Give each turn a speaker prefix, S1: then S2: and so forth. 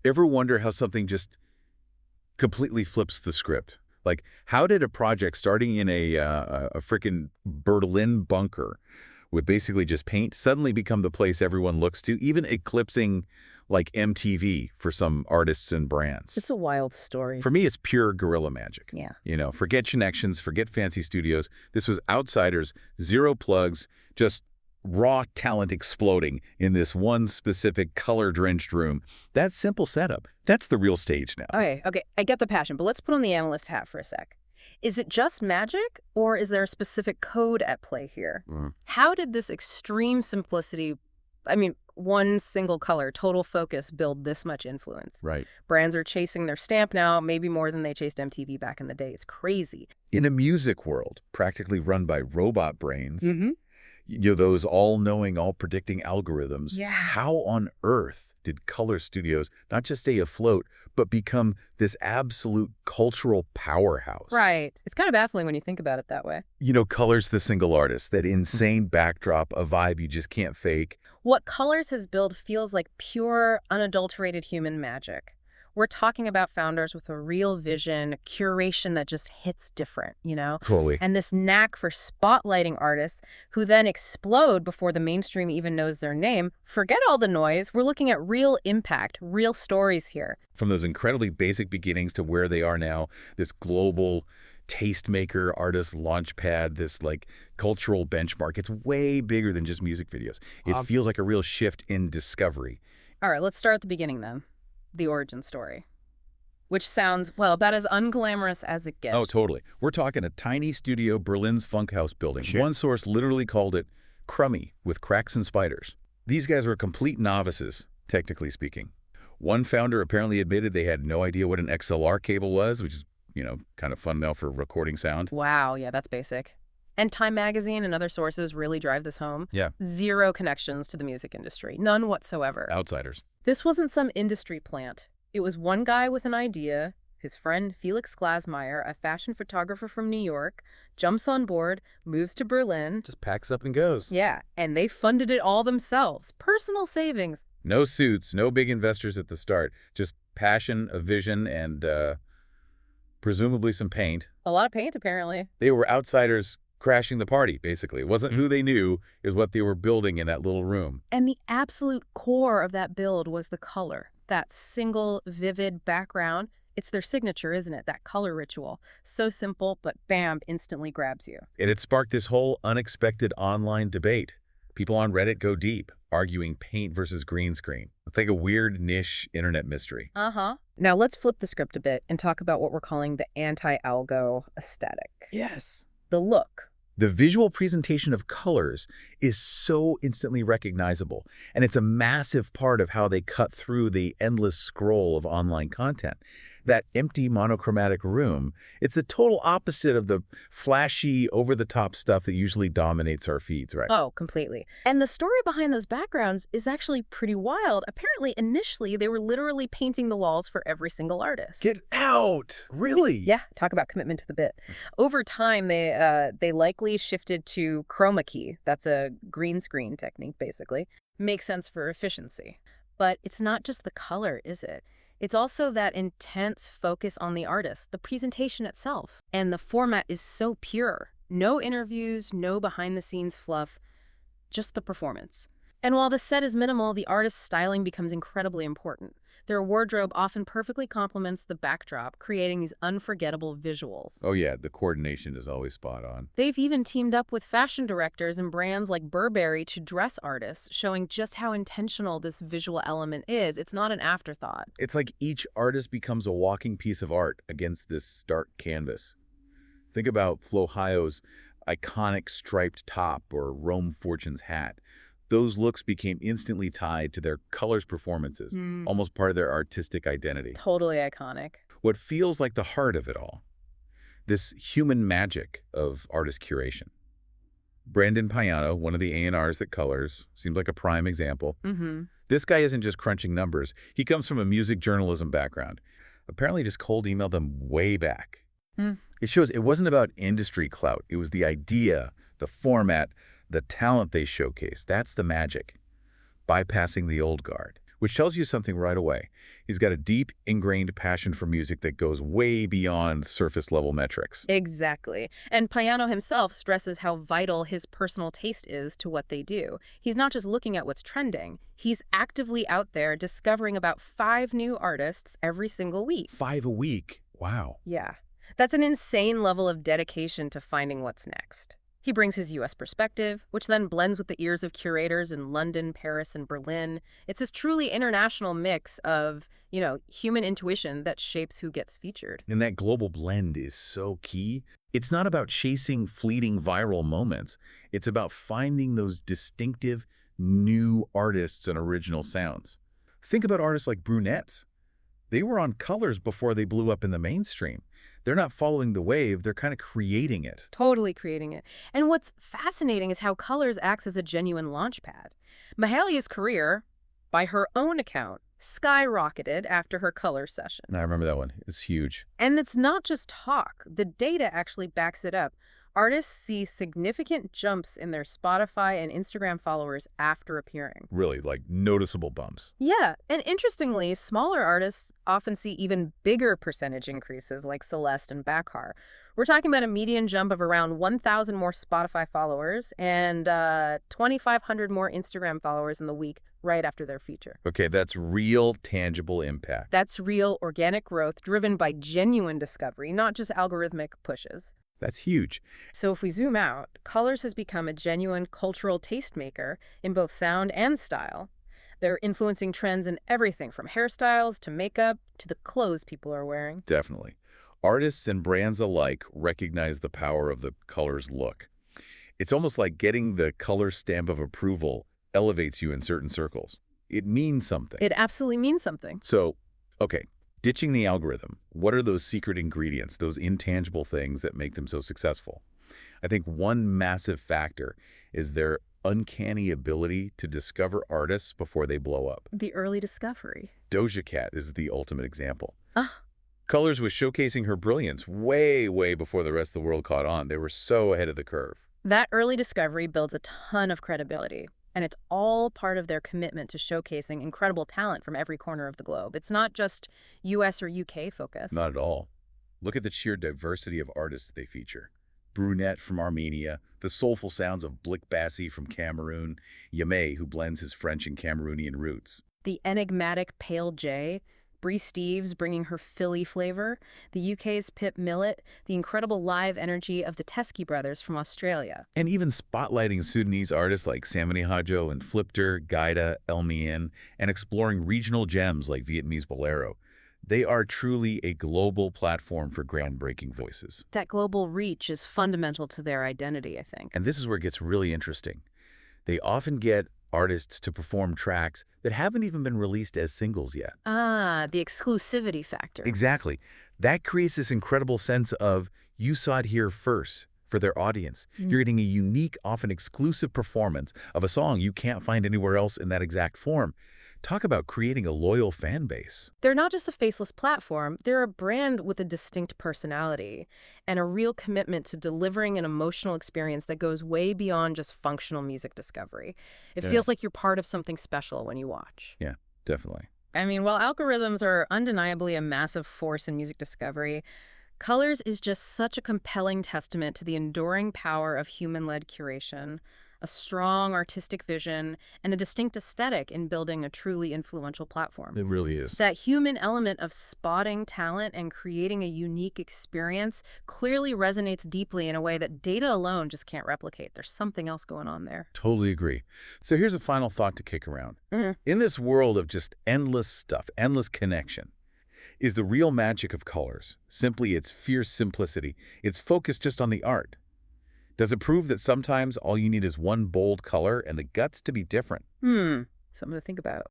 S1: Ever wonder how something just completely flips the script? Like, how did a project starting in a frickin' Berlin bunker with basically just paint suddenly become the place everyone looks to, even eclipsing like MTV for some artists and brands?
S2: It's a wild story.
S1: For me, it's pure guerrilla magic.
S2: Yeah.
S1: You know, forget connections, forget fancy studios. This was outsiders, zero plugs, just raw talent exploding in this one specific color-drenched room. That simple setup, that's the real stage now.
S2: Okay, I get the passion, but let's put on the analyst hat for a sec. Is it just magic, or is there a specific code at play here? How did this extreme simplicity, one single color, total focus, build this much influence?
S1: Right.
S2: Brands are chasing their stamp now, maybe more than they chased MTV back in the day. It's crazy.
S1: In a music world practically run by robot brains,
S2: Mm-hmm.
S1: you know, those all-knowing, all-predicting algorithms,
S2: Yeah.
S1: how on earth did Color Studios not just stay afloat, but become this absolute cultural powerhouse?
S2: Right. It's kind of baffling when you think about it that way.
S1: You know, Color's the single artist, that insane backdrop, a vibe you just can't fake.
S2: What Colors has built feels like pure, unadulterated human magic. We're talking about founders with a real vision, curation that just hits different, you know?
S1: Totally.
S2: And this knack for spotlighting artists who then explode before the mainstream even knows their name. Forget all the noise. We're looking at real impact, real stories here.
S1: From those incredibly basic beginnings to where they are now, this global tastemaker, artist launchpad, this like cultural benchmark. It's way bigger than just music videos. It feels like a real shift in discovery.
S2: All right, let's start at the beginning then. The origin story. Which sounds, well, about as unglamorous as it gets.
S1: Oh, totally. We're talking a tiny studio, Berlin's Funkhaus building.
S3: Sure.
S1: One source literally called it crummy with cracks and spiders. These guys were complete novices, technically speaking. One founder apparently admitted they had no idea what an XLR cable was, which is, you know, kind of fun now for recording sound.
S2: Wow, yeah, that's basic. And Time Magazine and other sources really drive this home.
S1: Yeah.
S2: Zero connections to the music industry. None whatsoever.
S1: Outsiders.
S2: This wasn't some industry plant. It was one guy with an idea. His friend Felix Glasmeyer, a fashion photographer from New York, jumps on board, moves to Berlin.
S1: Just packs up and goes.
S2: Yeah, and they funded it all themselves. Personal savings.
S1: No suits, no big investors at the start. Just passion, a vision, and presumably some paint.
S2: A lot of paint, apparently.
S1: They were outsiders crashing the party, basically. It wasn't who they knew, it was what they were building in that little room.
S2: And the absolute core of that build was the color. That single, vivid background. It's their signature, isn't it? That color ritual. So simple, but bam, instantly grabs you.
S1: And it sparked this whole unexpected online debate. People on Reddit go deep, arguing paint versus green screen. It's like a weird niche internet mystery.
S2: Uh-huh. Now let's flip the script a bit and talk about what we're calling the anti-algo aesthetic.
S3: Yes.
S2: The look.
S1: The visual presentation of colors is so instantly recognizable, and it's a massive part of how they cut through the endless scroll of online content. That empty monochromatic room, it's the total opposite of the flashy, over-the-top stuff that usually dominates our feeds, right?
S2: Oh, completely. And the story behind those backgrounds is actually pretty wild. Apparently, initially, they were literally painting the walls for every single artist.
S1: Get out! Really?
S2: Yeah, talk about commitment to the bit. Over time, they likely shifted to chroma key. That's a green screen technique, basically. Makes sense for efficiency. But it's not just the color, is it? It's also that intense focus on the artist, the presentation itself. And the format is so pure. No interviews, no behind-the-scenes fluff, just the performance. And while the set is minimal, the artist's styling becomes incredibly important. Their wardrobe often perfectly complements the backdrop, creating these unforgettable visuals.
S1: Oh yeah, the coordination is always spot on.
S2: They've even teamed up with fashion directors and brands like Burberry to dress artists, showing just how intentional this visual element is. It's not an afterthought.
S1: It's like each artist becomes a walking piece of art against this stark canvas. Think about Flo Hio's iconic striped top or Rome Fortune's hat. Those looks became instantly tied to their colors performances, almost part of their artistic identity.
S2: Totally iconic.
S1: What feels like the heart of it all, this human magic of artist curation. Brandon Payano, one of the A&Rs that colors, seems like a prime example. This guy isn't just crunching numbers. He comes from a music journalism background. Apparently just cold emailed them way back. It shows it wasn't about industry clout. It was the idea, the format, the talent they showcase. That's the magic. Bypassing the old guard. which tells you something right away. He's got a deep, ingrained passion for music that goes way beyond surface-level metrics.
S2: Exactly. And Payano himself stresses how vital his personal taste is to what they do. He's not just looking at what's trending. He's actively out there discovering about 5 new artists every single week.
S1: 5 a week? Wow.
S2: Yeah. That's an insane level of dedication to finding what's next. He brings his U.S. perspective, which then blends with the ears of curators in London, Paris, and Berlin. It's this truly international mix of, human intuition that shapes who gets featured.
S1: And that global blend is so key. It's not about chasing fleeting viral moments. It's about finding those distinctive, new artists and original sounds. Think about artists like Brunettes. They were on Colors before they blew up in the mainstream. They're not following the wave, they're kind of creating it.
S2: Totally creating it. And what's fascinating is how Colors acts as a genuine launchpad. Mahalia's career, by her own account, skyrocketed after her Colors session.
S1: And I remember that one. It's huge.
S2: And it's not just talk. The data actually backs it up. Artists see significant jumps in their Spotify and Instagram followers after appearing.
S1: Really, like noticeable bumps.
S2: Yeah, and interestingly, smaller artists often see even bigger percentage increases like Celeste and Bakhar. We're talking about a median jump of around 1,000 more Spotify followers and 2,500 more Instagram followers in the week right after their feature.
S1: Okay, that's real, tangible impact.
S2: That's real organic growth driven by genuine discovery, not just algorithmic pushes.
S1: That's huge.
S2: So if we zoom out, Colors has become a genuine cultural tastemaker in both sound and style. They're influencing trends in everything from hairstyles to makeup to the clothes people are wearing.
S1: Definitely. Artists and brands alike recognize the power of the Colors look. It's almost like getting the Colors stamp of approval elevates you in certain circles. It means something.
S2: It absolutely means something.
S1: So, okay, ditching the algorithm, what are those secret ingredients, those intangible things that make them so successful? I think one massive factor is their uncanny ability to discover artists before they blow up.
S2: The early discovery.
S1: Doja Cat is the ultimate example.
S2: Ah,
S1: Colors was showcasing her brilliance way, way before the rest of the world caught on. They were so ahead of the curve.
S2: that early discovery builds a ton of credibility. And it's all part of their commitment to showcasing incredible talent from every corner of the globe. It's not just US or UK focused.
S1: Not at all. Look at the sheer diversity of artists they feature. Brunette from Armenia, the soulful sounds of Blick Bassi from Cameroon, Yamé, who blends his French and Cameroonian roots.
S2: The enigmatic Pale J, Bree Steves bringing her Philly flavor, the UK's Pip Millett, the incredible live energy of the Teskey brothers from Australia.
S1: And even spotlighting Sudanese artists like Samani Hadjo and Flipter, Gaida, El Mien, and exploring regional gems like Vietnamese Bolero. They are truly a global platform for groundbreaking voices.
S2: That global reach is fundamental to their identity, I think.
S1: And this is where it gets really interesting. They often get artists to perform tracks that haven't even been released as singles yet.
S2: Ah, the exclusivity factor.
S1: Exactly. That creates this incredible sense of you saw it here first for their audience. You're getting a unique, often exclusive performance of a song you can't find anywhere else in that exact form. Talk about creating a loyal fan base.
S2: They're not just a faceless platform, they're a brand with a distinct personality and a real commitment to delivering an emotional experience that goes way beyond just functional music discovery. It feels like you're part of something special when you watch.
S1: Yeah, definitely.
S2: I mean, while algorithms are undeniably a massive force in music discovery, Colors is just such a compelling testament to the enduring power of human-led curation, a strong artistic vision, and a distinct aesthetic in building a truly influential platform.
S1: It really is.
S2: That human element of spotting talent and creating a unique experience clearly resonates deeply in a way that data alone just can't replicate. There's something else going on there.
S1: Totally agree. So here's a final thought to kick around. In this world of just endless stuff, endless connection, is the real magic of Colors simply its fierce simplicity, its focus just on the art? Does it prove that sometimes all you need is one bold color and the guts to be different?
S2: Something to think about.